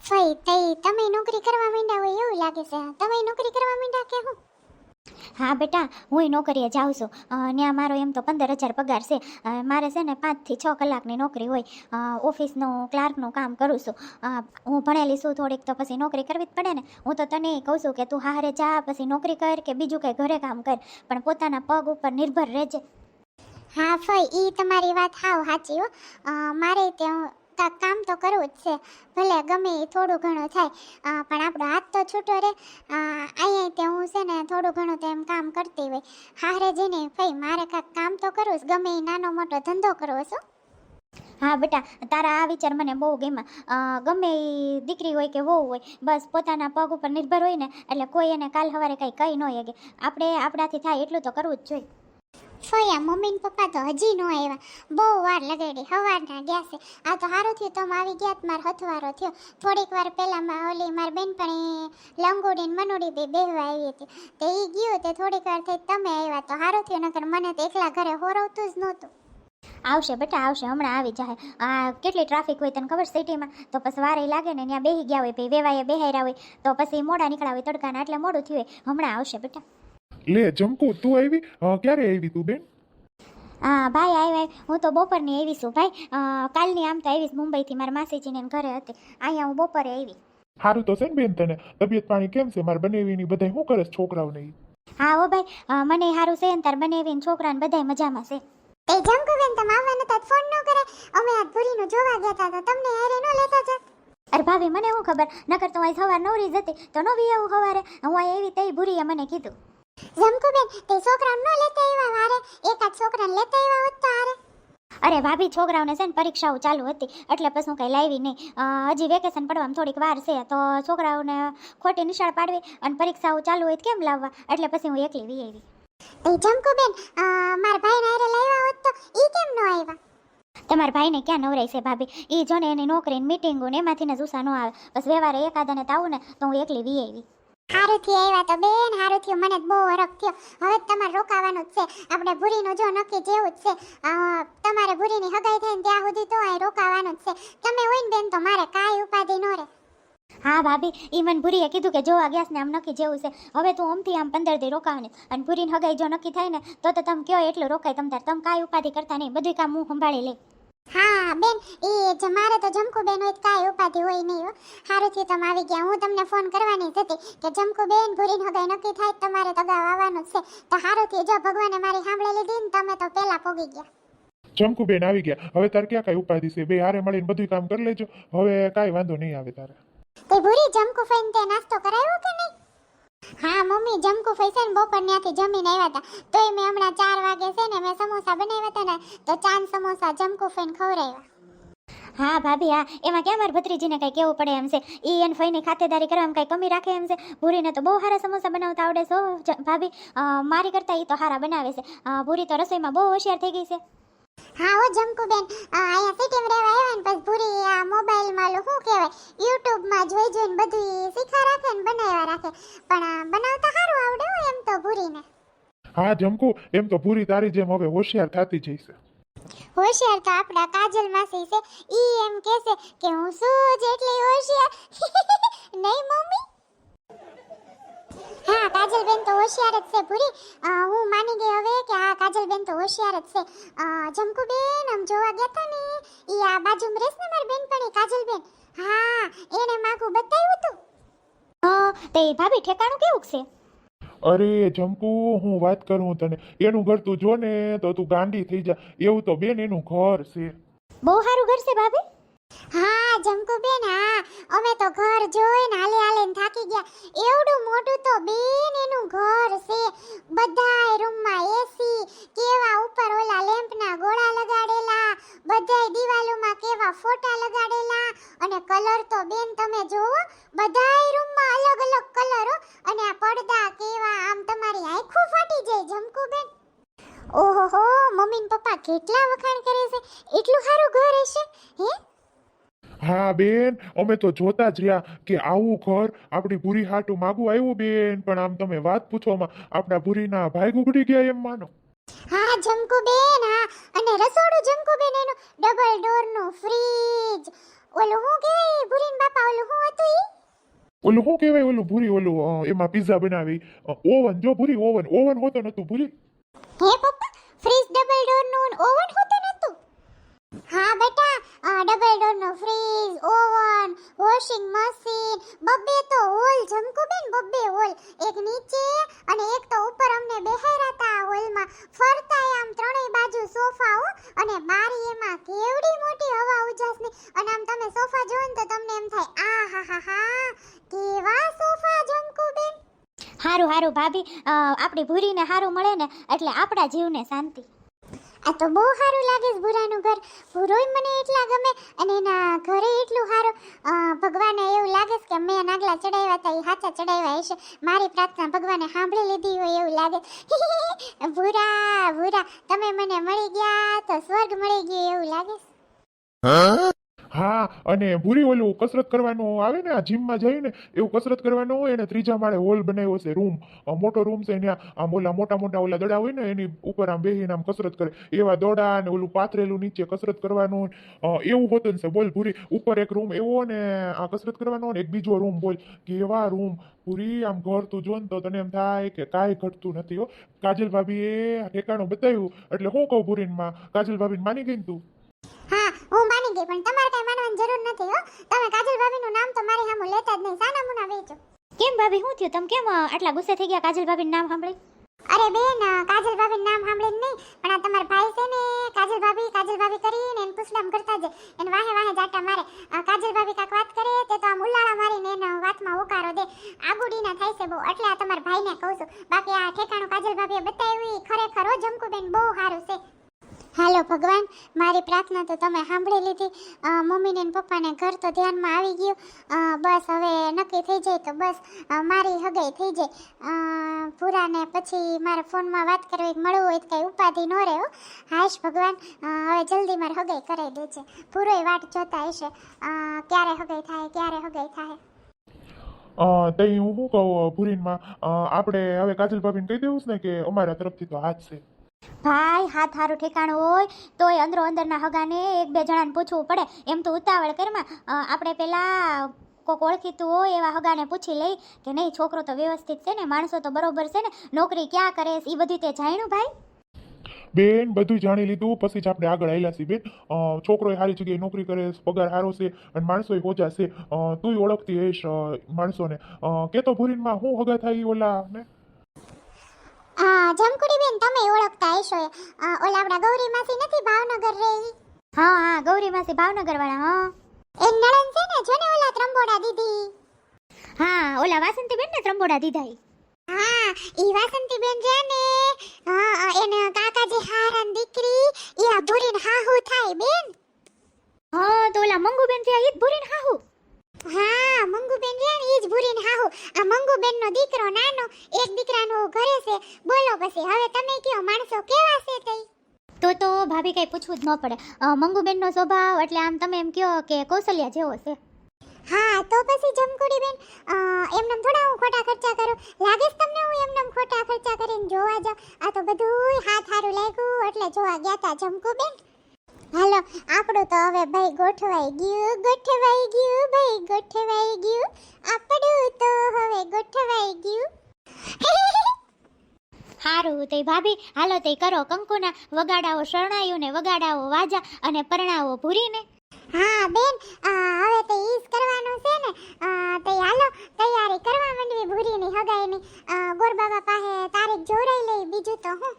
ફઈ તઈ તમે નોકરી કરવા માંડ્યા હોય એવું લાગે છે. તમે નોકરી કરવા માંડ્યા કે હું? હા બેટા, હું નોકરીએ જાઉં છું. ત્યાં મારો એમ તો 15,000 પગાર છે. મારે છે ને 5 થી 6 કલાકની નોકરી હોય. ઓફિસનું ક્લાર્કનું કામ કરું છું. હું ભણેલી છું થોડીક, તો પછી નોકરી કરવી જ પડે ને. હું તો તને કહું છું કે તું હારે જા, પછી નોકરી કર કે બીજું કંઈ ઘરે કામ કર, પણ પોતાના પગ ઉપર નિર્ભર રહેજે. હા ફઈ, ઈ તમારી વાત હાવ સાચી હો. મારે ત્યાં કામ તો કરવું જ છે, ભલે ગમે એ થોડું ઘણું થાય, પણ આપણો હાથ તો છૂટો રહે. અહીંયા તે હું છે ને થોડું ઘણું તો એમ કામ કરતી હોય. હારે જઈને ફઈ મારે કાંઈક કામ તો કરવું જ, ગમે એ નાનો મોટો ધંધો કરવો છો. હા બેટા, તારા આ વિચાર મને બહુ ગમ્યા. ગમે એ દીકરી હોય કે વહુ હોય, બસ પોતાના પગ ઉપર નિર્ભર હોય ને, એટલે કોઈ એને કાલ સવારે કંઈ કહી ન શકે. આપણે આપણાથી થાય એટલું તો કરવું જ જોઈએ. ફયા મમ્મી ને પપ્પા તો હજી ન આવ્યા, બહુ વાર લગાડી, સવારના ગયા છે. આ તો સારું થયું તમે આવી ગયા, મારો હથવારો થયો. થોડીક વાર પહેલાં ઓલી મારી બેનપણી લંગોડી ને મનોડી બે બેહવા આવી હતી, તો એ ગયું તે થોડીક વાર થઈ તમે આવ્યા, તો સારું થયું, નકર મને તો એકલા ઘરે હોરવતું જ નહોતું. આવશે બેટા, આવશે, હમણાં આવી જાય. કેટલી ટ્રાફિક હોય તને ખબર સિટીમાં, તો પછી વારે લાગે ને, ત્યાં બેસી ગયા હોય, પછી વેવાએ બેહાર્યા હોય, તો પછી મોડા નીકળ્યા હોય તડકાના, એટલે મોડું થયું હોય. હમણાં આવશે બેટા. લે જમકુ, તું આવી? ક્યારે આવી તું બેન? હા ભાઈ, આવ્યા. હું તો બપોરની આવી છું ભાઈ. કાલની આમ તો આવીશ મુંબઈથી, મારા માસીજીને ઘરે હતી. અહીંયા હું બપોરે આવી. સારું તો છે ને બેન તને? તબિયત પાણી કેમ છે? મારા બનેવીની બધા શું કરે છે છોકરાઓને ઈ? હા હો ભાઈ, મને સારું છે ને, તાર બનેવીને છોકરાને બધાય મજામાં છે. એ જમકુબેન તમે આવવાના હતા ફોન ન કરે, અમે આ ભૂરીનું જોવા ગયા હતા, તો તમને હારે ન લેતા જાત? અરે ભાભી, મને શું ખબર, નકર તો અહીં સવાર નવરી જતી તો નવી આવું સવારે. હું અહીં એવી તઈ ભૂરીએ મને કીધું. જમકુબેન તે છોકરાને ન લેતા આવ્યા વારે, એકાદ છોકરાને લેતા આવ્યા હોત તો હારે. અરે ભાભી, છોકરાઓને છે ને પરીક્ષાઓ ચાલુ હતી, એટલે પછી હું કંઈ લાવી નહીં. હજી વેકેશન પડવામાં થોડીક વાર છે, તો છોકરાઓને ખોટી નિશાળ પાડવી અને પરીક્ષાઓ ચાલુ હોય કેમ લાવવા, એટલે પછી હું એકલી વી આવી. એ જમકુબેન મારા ભાઈને હારે લાવ્યા હોત તો ઈ કેમ ન આવ્યા? તમારા ભાઈને ક્યાં નવરાય છે ભાભી, એ જો ને એની નોકરી મીટિંગો ને એમાંથી ને જુસ્સા ન આવે. બસ વ્યવહારે એકાદાને તો આવું ને, તો હું એકલી વી આવી. હારુંથી આવ્યા તો બેન, હારું થયું, મને બહુ હરખ થયો. હવે તમારે રોકાવાનું જ છે, આપણે ભૂરીનું જો નક્કી જેવું જ છે. તમારે ભૂરીની હગાઈ થાય ને ત્યાં સુધી તો અહીં રોકાવાનું જ છે. તમે હોય ને બેન તો મારે કાંઈ ઉપાધિ ન રહે. હા ભાભી, ઈ મને ભૂરીએ કીધું કે જોવા ગયા ને આમ નક્કી જેવું છે. હવે તું આમથી આમ 15 દી રોકાવાની, અને ભૂરીને હગાઈ જો નક્કી થાય ને, તો તમે કયો એટલું રોકાય. તમે કાંઈ ઉપાધિ કરતા નહીં, બધું કામ હું સંભાળી લે. હા બેન, એ મારે તો જમકુબેન હોય કાંઈ ઉપાધિ હોય નહીં હો. હારું થયું તમે આવી ગયા. હું તમને ફોન કરવાની જ હતી કે જમકુબેન ભૂરીને હગાઈ નક્કી થાય તમારે તો ગાવ આવવાનું જ છે. તો હારું થયું, જો ભગવાને મારી સાંભળી લીધી ને, તમે તો પહેલા પોગી ગયા. જમકુ બેન આવી ગયા, હવે તારે ક્યાં કઈ ઉપાધિ છે? બે હારે મળીને બધું કામ કરી લેજો, હવે કાંઈ વાંધો નહીં આવે તારે. તે ભૂરી જમકુ ફઈને તે નાસ્તો કરાવ્યો કે નહીં? હા મમ્મી, જમકુ ફઈ છે ને બપોર ત્યાંથી જમીને આવ્યા હતા, તોય મેં હમણાં 4 વાગે છે ને મેં સમોસા બનાવ્યા હતા ને, તો ચાંદ સમોસા જમકુ ફઈને ખવડાવ્યા. હા ભાભી, હા, એમાં ક્યાં મારા ભત્રીજીને કંઈ કેવું પડે એમ છે. ઈ એને ફઈની ખાતેદારી કરવામાં કંઈ કમી રાખે એમ છે. ભૂરીને તો બહુ સારા સમોસા બનાવતા આવડે છે ભાભી. મારી કરતાં ઈ તો સારા બનાવે છે. ભૂરી તો રસોઈમાં બહુ હોશિયાર થઈ ગઈ છે. હા હો જમકુબેન, અહીંયા સિટીમાં રહેવા આવ્યા ને પછી ભૂરી આ મોબાઈલમાં શું કહેવાય યુટ્યુબમાં જોઈ જોઈને બધું શીખા રાખે ને બનાવ્યા રાખે, પણ બનાવતા સારું આવડે હો એમ તો ભૂરીને. હા જમકુ, એમ તો ભૂરી તારી જેમ હવે હોશિયાર થતી જઈશે. હોશિયાર તો આપણા કાજલ માસી છે, ઈ એમ કહેશે કે હું શું જેટલી હોશિયાર નહીં મમ્મી? હા કાજલબેન તો હોશિયાર જ છે ભૂરી. હું માની ગઈ હવે કે આ કાજલબેન તો હોશિયાર જ છે. જમકુબેન આમ જોવા ગયા હતા ને, ઈ આ બાજુમાં રહેશે ને મારી બેનપણી કાજલબેન, હા એને માગું બતાવ્યું હતું. તે ભાભી ઠેકાણું કેવું છે? અરે જમકુ, હું વાત કરું તને, એનું ઘર તું જો ને તો તું ગાંડી થઈ જા. એવું તો બેન એનું ઘર છે. બહુ સારું ઘર છે ભાભી. હા જમકુબેન, હા અમે તો ઘર જોઈને હાલે હાલે થાકી ગયા. એવડું મોટું તો બેન એનું ઘર છે. બધાય રૂમમાં એસી, કેવા ઉપર ઓલા લેમ્પના ગોળા લગાડેલા, બધાય દિવાલોમાં કેવા ફોટા લગાડેલા, અને કલર તો બેન તમે જોવો, બધાય રૂમમાં અલગ અલગ કલર, અને આ પડદા કેવા, આમ તમારી આંખો ફાટી જાય જમકુબેન. ઓહોહો, મમ્મી ને પપ્પા કેટલા વખાણ કરે છે, એટલું સારું ઘર હશે હે? હા બેન, અમે તો જોતા જ રહ્યા કે આવું ઘર આપણી ભૂરી હાટું માગું આવ્યું બેન, પણ આમ તમે વાત પૂછવામાં આપણા ભૂરીના ભાઈ ગુગડી ગયા એમ માનો. હા જમકુબેન, હા, અને રસોડું જમકુબેન એનું ડબલ ડોરનું ફ્રીજ, ઓલું શું કહેવાય ભૂરીન બાપા, ઓલું શું હતું ઓલું શું કહેવાય ઓલું ભૂરી ઓલું એમાં પિઝા બનાવી ઓવન જો ભૂરી ઓવન હોતો નતું ભૂરી. હે પપ્પા ફ્રીજ ડબલ ડોરનું ઓવન હોતું નતું? હા બેટા ડબલ ડોરનો ફ્રીજ ઓવન વોશિંગ મશીન બબ્બે તો હોલ જમકુબેન બબ્બે હોલ એક નીચે અને એક તો ઉપર અમને બેહાયરા હતા હોલમાં ફરતા આમ ત્રણેય બાજુ સોફા હો અને બારી એમાં કેવડી મોટી હવા ઉજાસની અને આમ તમે સોફા જોવો ને તો તમને એમ થાય આ હા હા હા કેવા સોફા જમકુબેન. હારું હારું ભાભી, આપણી ભૂરીને હારું મળે ને એટલે આપણા જીવને શાંતિ. આ તો બહુ સારું લાગે છે ભૂરાનું ઘર ભૂરોય મને એટલા ગમે અને એના ઘરે એટલું સારું ભગવાને એવું લાગે છે કે મેં નાગલા ચડાવ્યા હતા એ હાચા ચડાવ્યા હશે મારી પ્રાર્થના ભગવાને સાંભળી લીધી હોય એવું લાગે. ભૂરા ભૂરા તમે મને મળી ગયા તો સ્વર્ગ મળી ગયો એવું લાગે છે. હા અને ભૂરી ઓલું કસરત કરવાનું આવે ને આ જીમમાં જઈને એવું કસરત કરવાનું હોય એને ત્રીજા માળે હોલ બનાવ્યો છે રૂમ મોટો રૂમ છે ત્યાં આમ ઓલા મોટા ઓલા દડા હોય ને એની ઉપર આમ બેહીને આમ કસરત કરે એવા દોડા ને ઓલું પાથરેલું નીચે કસરત કરવાનું એવું હોતું છે બોલ ભૂરી ઉપર એક રૂમ એવો ને આ કસરત કરવાનો ને એક બીજો રૂમ બોલ કેવા રૂમ પૂરી આમ ઘર તું જો ને તો તને એમ થાય કે કાંઈ ઘટતું નથી હો. કાજલ ભાભીએ ઠેકાણું બતાવ્યું એટલે હું કહું ભૂરીનમાં કાજલ ભાભીને માની ગઈ ને તું? હા હું માની ગઈ પણ તમારે કઈ માનવાની જરૂર નથી હો તમે કાજલ ભાભીનું નામ તો મારી સામે લેતા જ નહીં સાના મુના વેચો. કેમ ભાભી શું થયું? તમે કેમ આટલા ગુસ્સે થઈ ગયા કાજલ ભાભીનું નામ સાંભળી? અરે બેન કાજલ ભાભીનું નામ સાંભળીને નહીં પણ આ તમારા ભાઈ છે ને કાજલ ભાભી કરીને એને પૂછડામ કરતા જાય એને વાહે જાટા મારે કાજલ ભાભી કાક વાત કરે તે તો આમ ઉલાળા મારીને એને વાતમાં હોકારો દે આગુડીના થાય છે બહુ એટલે આ તમારા ભાઈને કહું છું બાકી આ ઠેકાણું કાજલ ભાભીએ બતાવ્યું ખરેખર હો જમકુબેન બહુ સારું છે. હાલો ભગવાન મારી પ્રાર્થના તો તમે સાંભળી લીધી મમ્મીને ને પપ્પાને ઘર તો ધ્યાનમાં આવી ગયું બસ હવે નક્કી થઈ જાય તો બસ મારી હગાઈ થઈ જાય પૂરાને પછી મારા ફોનમાં વાત કરવી મળવું હોય તો કંઈ ઉપાધિ ન રહે હો. હાશ ભગવાન હવે જલ્દી મારી હગાઈ કરાવી દેજે પૂરોય વાટ જોતા હશે ક્યારે હગાઈ થાય. તઈ હું શું કહું ભૂરીનમાં આપણે હવે કાજલ ભાભીને કહી દેવું છે ને કે અમારા તરફથી તો હાથ છે. ભાઈ હાથ હારું ઠેકાણું હોય તોય અંદરના હગાને એક બે જણાને પૂછવું પડે એમ તો ઉતાવળ કરમાં આપણે પેલા કોક ઓળખીતું હોય એવા હગાને પૂછી લઈ કે નહીં છોકરો તો વ્યવસ્થિત છે ને માણસો તો બરોબર છે ને નોકરી ક્યાં કરે છે એ બધું તે જાણ્યું ભાઈ? બેન બધું જાણી લીધું પછી જ આપણે આગળ આવેલા છીએ બેન. છોકરોય સારી જગ્યાએ નોકરી કરે છે પગાર સારો છે અને માણસોય હોજા છે તુંય ઓળખતી હઈશ માણસોને કે તો ભૂરીનમાં હું હગા થાય ઓલા ને જમકુડી બેન તમે ઓળખતા હશો ઓલા આપણા ગૌરી માસી નથી ભાવનગર રે ઈ? હા ગૌરી માસી ભાવનગર વાળા. હા એ નણંદ છે ને જો ને ઓલા ત્રંબોડા દીદી. હા ઓલા વાસંતી બેન ને ત્રંબોડા દીધા હા ઈ વાસંતી બેન છે ને એને કાકાજી હારાન દીકરી ઈ આ ભૂરીન હાહુ થાય બેન. હા તો ઓલા મંગુબેન થયા ઈ જ ભૂરીને હાહુ. હા મંગુબેન છે ને ઈ જ ભૂરીન હાહુ આ મંગુબેન નો દીકરો નાનો એક દીકરાનો ઘરે છે બોલો પછી હવે તમે કયો માણસો કેવા છે તઈ? તો ભાભી કઈ પૂછવું જ ન પડે મંગુબેનનો સ્વભાવ એટલે આમ તમે એમ કહો કે કૌશલ્યા જેવો છે. હા તો પછી જમકુડી બેન એમનેમ થોડા હું ખોટા ખર્ચા કરું લાગે છે તમને હું એમનેમ ખોટા ખર્ચા કરીને જોવા જાઉં આ તો બધુંય હાથ હારું લાગ્યું એટલે જોવા ગયા તા જમકુ બેન. હાલો આપણું તો હવે ભાઈ ગોઠવાઈ ગયું આપણું તો હવે ગોઠવાઈ ગયું. હારું તે ભાભી હાલો તે કરો કંકુના વગાડાઓ શરણાયું ને વગાડાઓ વાજા અને પરણાવો ભૂરીને. હા બેન હવે તો ઈજ કરવાનું છે ને તે હાલો તૈયારી કરવા માંડવી ભૂરીની હગાઈની ગોરબાબા પાસે તારીખ જોરાઈ લઈ બીજું તો હું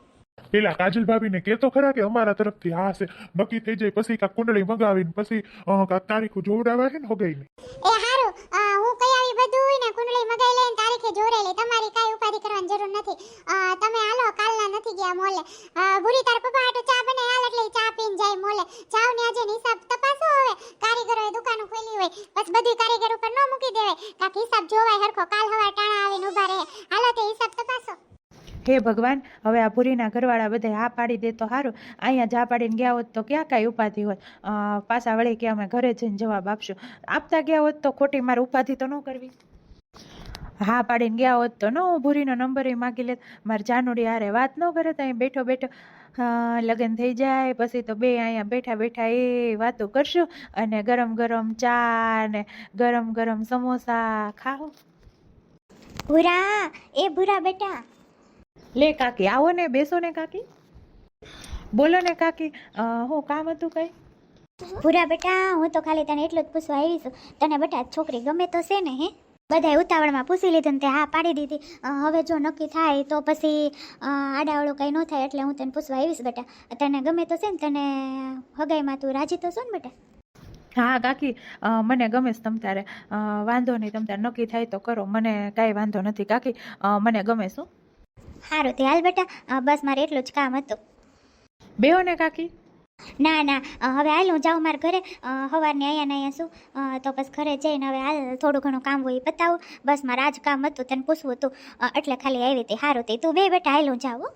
પેલા કાજલ ભાભીને કહેતો ખરા કે અમારા તરફથી હા છે નક્કી થઈ જાય પછી કાંક કુંડળી મગાવીને પછી કાંક તારીખો જોવડાવા છે ને હગાઈને. એ હારું હું કઈ આવી બધું ને કુંડળી મગાઈ લઈને તારીખે જોરાઈ લઈ તમારી કાઈ ઉપાધિ કરવાની જરૂર નથી તમે હાલો કાલના નથી ગયા મોલે ભૂરી તાર પપ્પા હાટુ ચા બનાવી હાલ એટલે ચા પીને જાય મોલે જાવ ને આજે હિસાબ તપાસો હવે કારીગરોએ દુકાન ખોલી હોય બસ બધું કારીગર ઉપર ન મૂકી દેવાય કાક હિસાબ જોવાય હરખો કાલ હવાર ટાણા આવીને ઊભા રહે હાલો તે હિસાબ તપાસો. હે ભગવાન હવે આ ભૂરીના ઘરવાળા બધા હા પાડી દે તો સારું અહીંયા જા પાડીને ગયા હોત તો ક્યાં કાંઈ ઉપાધિ હોત પાછા વળી કે અમે ઘરે જઈને જવાબ આપશું આપતા ગયા હોત તો ખોટી મારે ઉપાધિ તો ન કરવી. હા પાડીને ગયા હોત તો ન હું ભૂરીનો નંબર માગી લેત મારે જાનુડી હારે વાત ન કરે તો અહીં બેઠો હા, લગ્ન થઈ જાય પછી તો બે અહીંયા બેઠા બેઠા એ વાતો કરશું અને ગરમ ગરમ ચા ને ગરમ ગરમ સમોસા ખાઓ. ભૂરા, એ ભૂરા બેટા. લે કાકી, આવો ને, બેસો ને કાકી. બોલો ને કાકી, હું કામ હતું કઈ? ભૂરા બેટા, હું તો ખાલી તને એટલું જ પૂછવા આવી છું, તને બેટા છોકરી ગમે તો છે ને? હે, બધાય ઉતાવળમાં પૂછી લીધી ને તે હા પાડી દીધી. હવે જો નક્કી થાય તો પછી આડાવડું કંઈ ન થાય એટલે હું તને પૂછવા આવીશ બેટા. તને ગમે તો છે ને? તને હગાઈમાં તું રાજી તો છો ને બેટા? હા કાકી, મને ગમે છે તમ તારે. વાંધો નહીં, તમ તારે નક્કી થાય તો કરો, મને કાંઈ વાંધો નથી કાકી, મને ગમે શું. સારું તે હાલ બેટા, બસ મારે એટલું જ કામ હતું. બેહો ને કાકી. ના ના, હવે હાલ હું જાઉં મારા ઘરે. સવારની અહીંયા ને અહીંયા શું, તો બસ ઘરે જઈને હવે હાલ થોડું ઘણું કામ હોય એ પતાવું. બસ મારે આજ કામ હતું, તને પૂછવું હતું એટલે ખાલી આવી હતી. સારું તે તું બે બેટા હાલ હું જાઉં.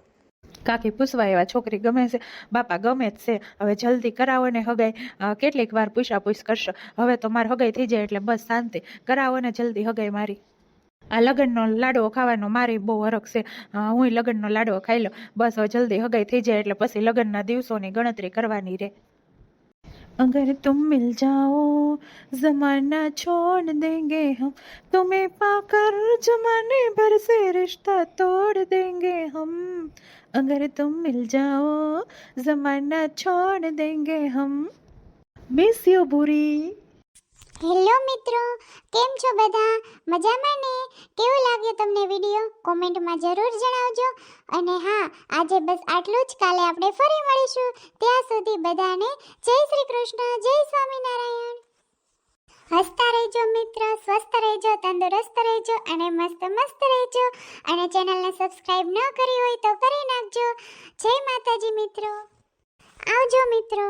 કાકી પૂછવા એવા છોકરી ગમે છે બાપા, ગમે જ છે. હવે જલ્દી કરાવો ને હગાઈ, કેટલીક વાર પૂછ કરશો. હવે તો મારે હગાઈ થઈ જાય એટલે બસ શાંતિ. કરાવો ને જલ્દી હગાઈ મારી. આ લગ્નનો લાડવો ખાવાનો મારી બહુ હરખ છે. હું લગ્નનો લાડવો ખાઈ લઉં. બસ હવે જલ્દી હગાઈ થઈ જાય એટલે પછી લગ્નના દિવસોની ગણતરી કરવાની રહે. અગર તુમ મિલ જાઓ જમાના છોડ દેંગે હમ, तुम्हें पाकर जमाने भर से रिश्ता तोड़ देंगे हम. अगर तुम मिल जाओ जमाना छोड़ देंगे हम. मिस यू भूरी. હેલો મિત્રો, કેમ છો બધા? મજામાં ને? કેવો લાગ્યો તમને વિડીયો? કોમેન્ટમાં જરૂર જણાવજો. અને હા, આજે બસ આટલું જ. કાલે આપણે ફરી મળીશું. ત્યાં સુધી બધાને જય શ્રી કૃષ્ણ, જય સ્વામિનારાયણ. હસતા રહેજો મિત્રો, સ્વસ્થ રહેજો, તંદુરસ્ત રહેજો અને મસ્ત મસ્ત રહેજો. અને ચેનલને સબસ્ક્રાઇબ ન કરી હોય તો કરી નાખજો. જય માતાજી મિત્રો. આવજો મિત્રો.